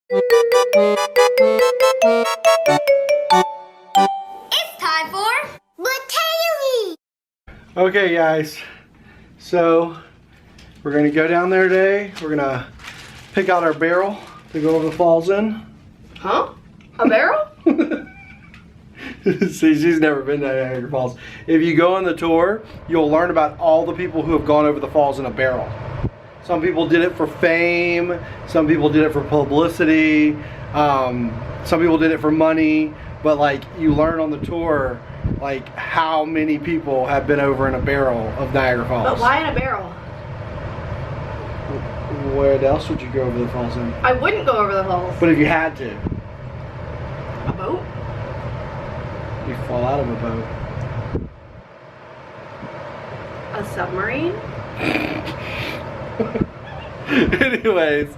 It's time for Bratayley. Okay guys, so we're gonna go down there today. We're gonna pick out our barrel to go over the falls in. Huh? A barrel? See, she's never been to Niagara Falls. If you go on the tour, you'll learn about all the people who have gone over the falls in a barrel. Some people did it for fame, some people did it for publicity, some people did it for money, but like you learn on the tour like how many people have been over in a barrel of Niagara Falls. But why in a barrel? Where else would you go over the falls in? I wouldn't go over the falls. But if you had to, A boat? you'd fall out of a boat. A submarine? Anyways,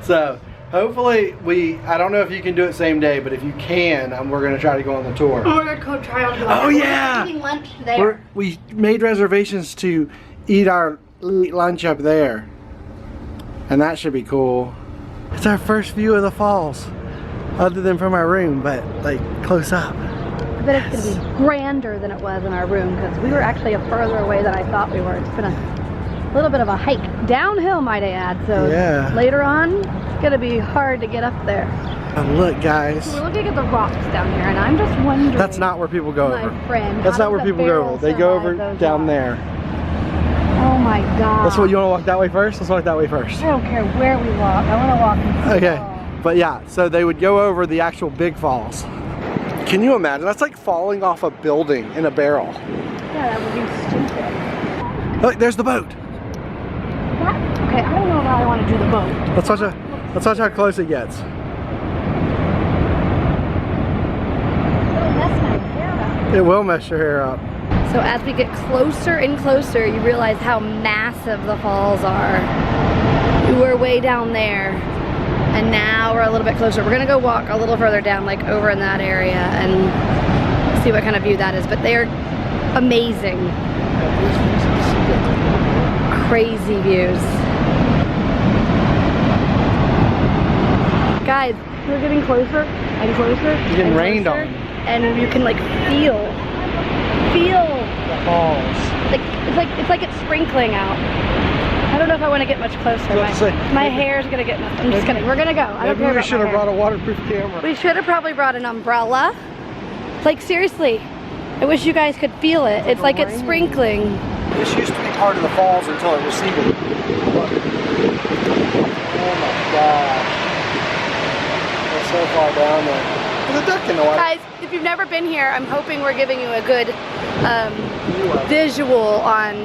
so hopefully I don't know if you can do it same day, but if you can, we're going to try to go on the tour. We're gonna go try on the Oh yeah! Eating lunch there. We made reservations to eat our lunch up there. And that should be cool. It's our first view of the falls. Other than from our room, but like close up. I bet it's going to be grander than it was in our room because we were actually further away than I thought we were. It's been a little bit of a hike. Downhill, might I add. So yeah. Later on, it's going to be hard to get up there. And look, guys. We're looking at the rocks down here, and I'm just wondering. That's not where people go my over. friend, That's how not where does a people go barrel over. They go over survive those down rocks? there. Oh my God. That's what you want to walk that way first? Let's walk that way first. I don't care where we walk. I want to walk in the Okay. fall. But yeah, so they would go over the actual big falls. Can you imagine? That's like falling off a building in a barrel. Yeah, that would be stupid. Look, there's the boat. What? Okay, I don't know if I want to do the boat. Let's watch how close it gets. It'll mess my hair up. It will mess your hair up. So as we get closer and closer, you realize how massive the falls are. We were way down there, and now we're a little bit closer. We're gonna go walk a little further down, like over in that area, and see what kind of view that is. But they're amazing. Crazy views. Guys, we're getting closer and closer. You're getting rained on. And you can like feel The falls. it's like it's sprinkling out. I don't know if I want to get much closer. My hair's gonna get nothing. I'm just kidding. We're gonna go. I don't care Maybe we about should my have hair. brought a waterproof camera. We should have probably brought an umbrella. Like seriously, I wish you guys could feel it. It's like it's sprinkling. This used to be part of the falls until it receded. Look. Oh my God. It's so far down there. There's a duck in the water. Guys, if you've never been here, I'm hoping we're giving you a good visual on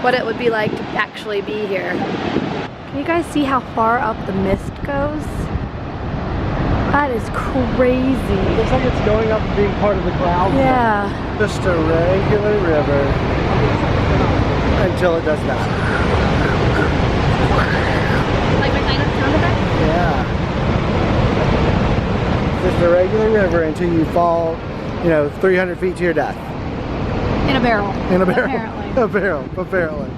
what it would be like to actually be here. Can you guys see how far up the mist goes? That is crazy. Looks like it's going up and being part of the ground. Yeah. Just a regular river. Until it does that. Like my kind of sound effect? Yeah. Just a regular river until you fall, 300 feet to your death. In a barrel. In a barrel. Apparently. A barrel, apparently.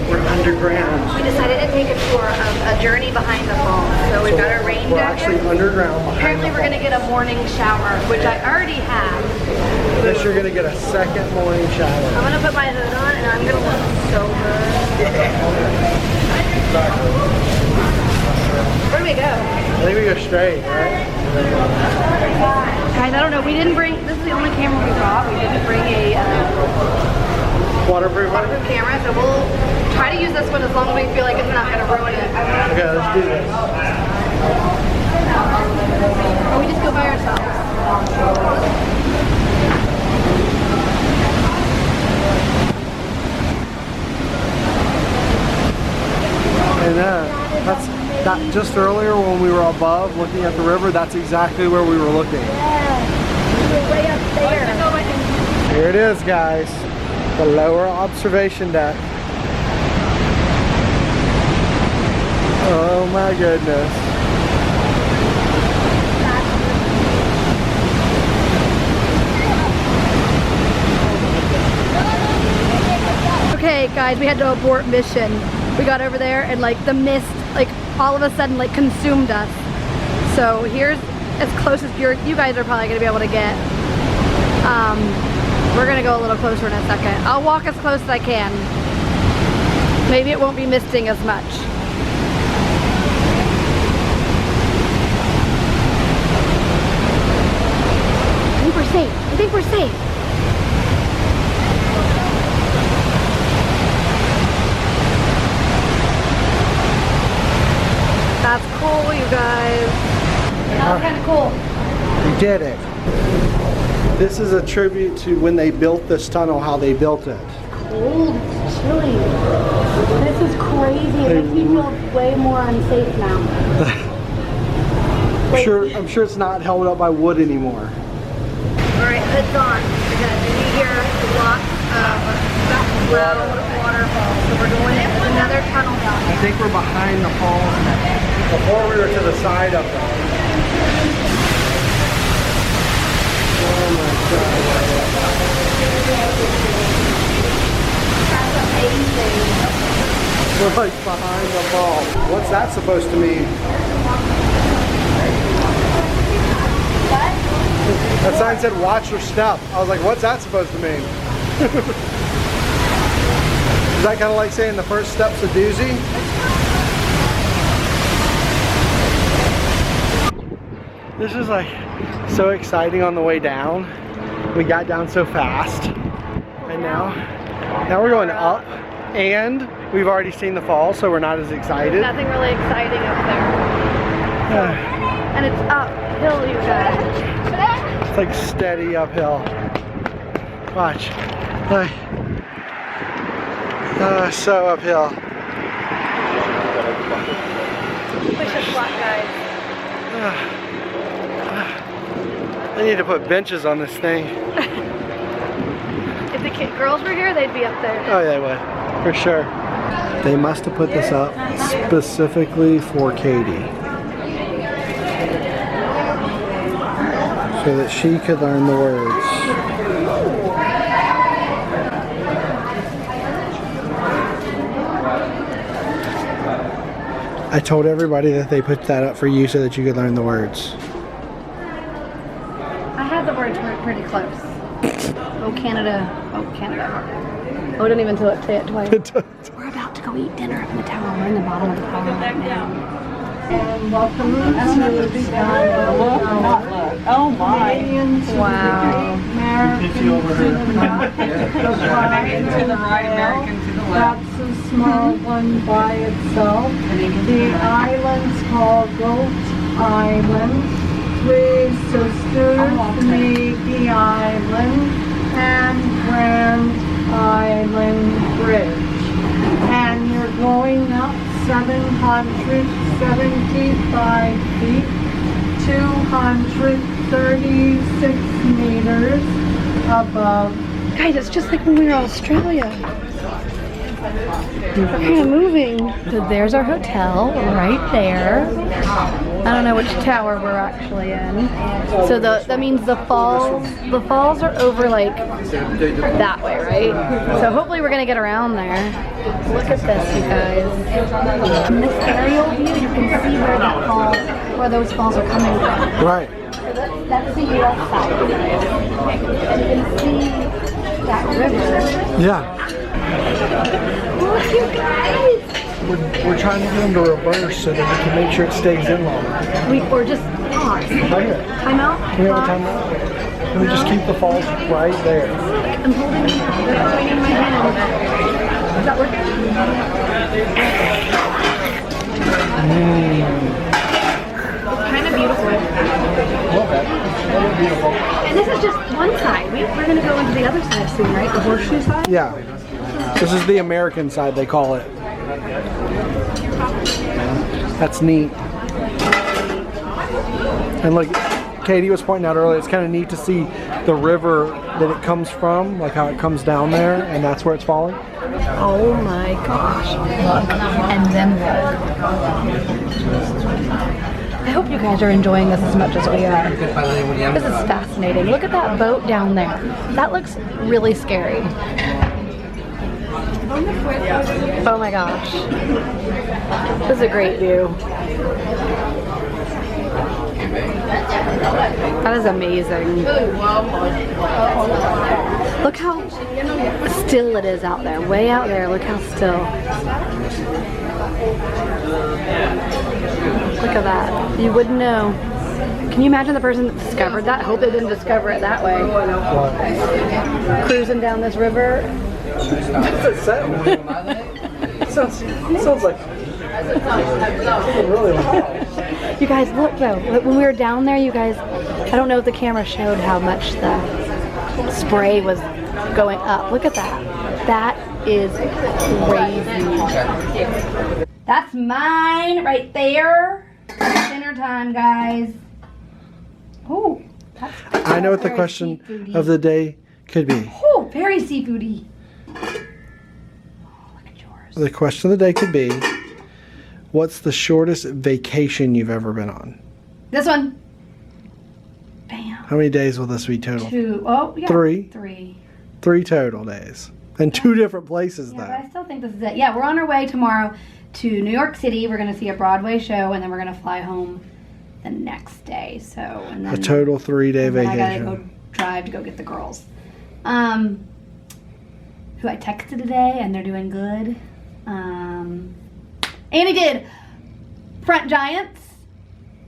We're underground. We decided to take a tour of a journey behind the falls. So we've got our rain We're jacket. actually underground. Apparently we're going to get a morning shower, which I already have. Guess you're gonna get a second morning shower. I'm going to put my hood on and I'm going to look so good. Where do we go? I think we go straight, right? Guys, I don't know. We didn't bring, this is the only camera we brought. We didn't bring a Waterproof one? waterproof camera, so we'll try to use this one as long as we feel like it's not going to ruin it. Okay, let's do this. Or we just go by ourselves. And that just earlier when we were above looking at the river, that's exactly where we were looking. Yeah, we were way up there. Here it is, guys. The lower observation deck. Oh my goodness. Okay guys, we had to abort mission. We got over there and like the mist, like all of a sudden like consumed us. So here's as close as you guys are probably gonna be able to get. We're gonna go a little closer in a second. I'll walk as close as I can. Maybe it won't be misting as much. I think we're safe. I think we're safe. That's cool, you guys. That was kind of cool. We did it. This is a tribute to when they built this tunnel, how they built it. Cold, it's chilly. This is crazy. It makes me feel way more unsafe now. I'm sure it's not held up by wood anymore. Alright, hood's on. Because you hear lots of loud waterfalls. So we're going in another tunnel down I think we're behind the falls now. Before we were to the side of them. Oh my God. That's amazing. We're like behind the fall. What's that supposed to mean? What? That sign said watch your step. I was like, what's that supposed to mean? Is that kind of like saying the first step's a doozy? This is like so exciting on the way down. We got down so fast. And now we're going up and we've already seen the fall, so we're not as excited. Nothing really exciting up there. And it's uphill, you guys. It's like steady uphill. Watch. So uphill. Push us flat, guys. I need to put benches on this thing. If the girls were here, they'd be up there. Oh, they would, for sure. They must have put this up specifically for Katie, so that she could learn the words. I told everybody that they put that up for you so that you could learn the words. I had the words pretty close. Oh, Canada. Oh, Canada. Oh, don't even say it twice. We're about to go eat dinner up in the tower. We're in the bottom of the tower right now. And welcome to the oh my. Wow. American to the left. American to the right, American to the left. That's a small one by itself. The island's called Goat Island. Three sisters make the island and Grand Island Bridge. And you're going up 775 feet, 236 meters above. Guys, it's just like when we were in Australia. We're kind of moving. So there's our hotel right there. I don't know which tower we're actually in. So that means the falls are over like that way, right? So hopefully we're gonna get around there. Look at this, you guys. In this aerial view, you can see where those falls are coming from. Right. So that's the U.S. side. And you can see that river. Yeah. Look, you guys! We're trying to get them to reverse so that we can make sure it stays in longer. Or just pause. Right here. Time out? Can we have a time out? Can we just keep the falls right there? I'm holding they're going in my hand. Is that working? It's kind of beautiful. Okay. Beautiful. And this is just one side. We're going to go into the other side soon, right? The horseshoe side? Yeah. This is the American side, they call it. That's neat. And look, Katie was pointing out earlier, it's kind of neat to see the river that it comes from, like how it comes down there, and that's where it's falling. Oh my gosh. Look. And then look. I hope you guys are enjoying this as much as we are. This is fascinating. Look at that boat down there. That looks really scary. Oh my gosh. This is a great view. That is amazing. Look how still it is out there. Way out there. Look how still. Look at that. You wouldn't know. Can you imagine the person that discovered that? I hope they didn't discover it that way. Cruising down this river. Sounds like really loud. You guys, look though. When we were down there, you guys, I don't know if the camera showed how much the spray was going up. Look at that. That is crazy. That's mine right there. Dinner time, guys. Oh, that's I know what the very question seafoody. of the day could be. Oh, very seafoody. Oh, look at yours. The question of the day could be, what's the shortest vacation you've ever been on? This one. Bam. How many days will this be total? 2. Oh, yeah. Three. 3. 3 total days. And 2 different places, Yeah, but though. I still think this is it. Yeah, we're on our way tomorrow to New York City. We're going to see a Broadway show, and then we're going to fly home the next day. So, and then A total 3-day and then I vacation. gotta go drive to go get the girls. Who I texted today, and they're doing good. Annie did front giants,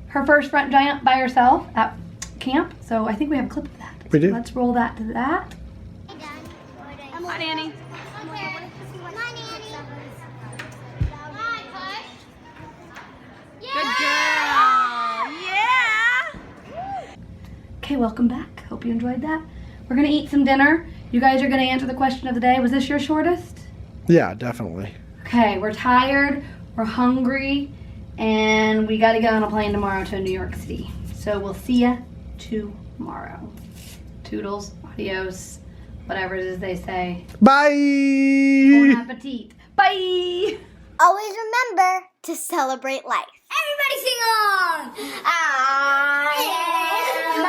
her first front giant by herself at camp. So I think we have a clip of that. We do. Let's roll that to that. Hi, Annie. Good girl. Yeah. Okay, welcome back. Hope you enjoyed that. We're gonna eat some dinner. You guys are gonna answer the question of the day. Was this your shortest? Yeah, definitely. Okay, we're tired, we're hungry, and we gotta get on a plane tomorrow to New York City. So we'll see ya tomorrow. Toodles, adios, whatever it is they say. Bon Bye! appetit. Bye! Always remember to celebrate life. Everybody sing along. I am a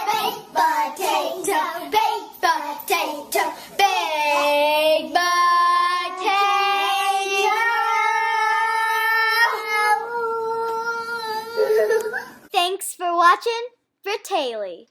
baked potato, baked potato, baked potato. Thanks for watching Bratayley.